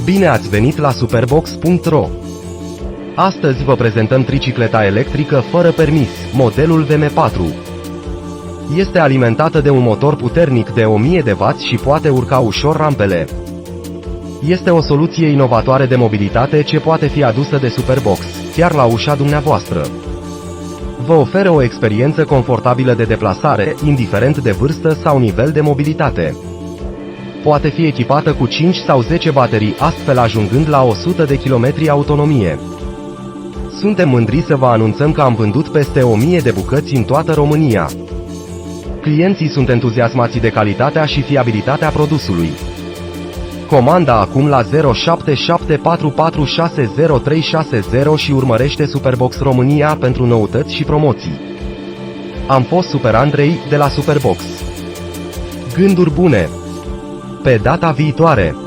Bine ați venit la Superbox.ro! Astăzi vă prezentăm tricicleta electrică fără permis, modelul VM4. Este alimentată de un motor puternic de 1000 de W și poate urca ușor rampele. Este o soluție inovatoare de mobilitate ce poate fi adusă de Superbox, chiar la ușa dumneavoastră. Vă oferă o experiență confortabilă de deplasare, indiferent de vârstă sau nivel de mobilitate. Poate fi echipată cu 5 sau 10 baterii, astfel ajungând la 100 de km autonomie. Suntem mândri să vă anunțăm că am vândut peste 1000 de bucăți în toată România. Clienții sunt entuziasmați de calitatea și fiabilitatea produsului. Comanda acum la 0774460360 și urmărește Superbox România pentru noutăți și promoții. Am fost Super Andrei, de la Superbox. Gânduri bune! Pe data viitoare!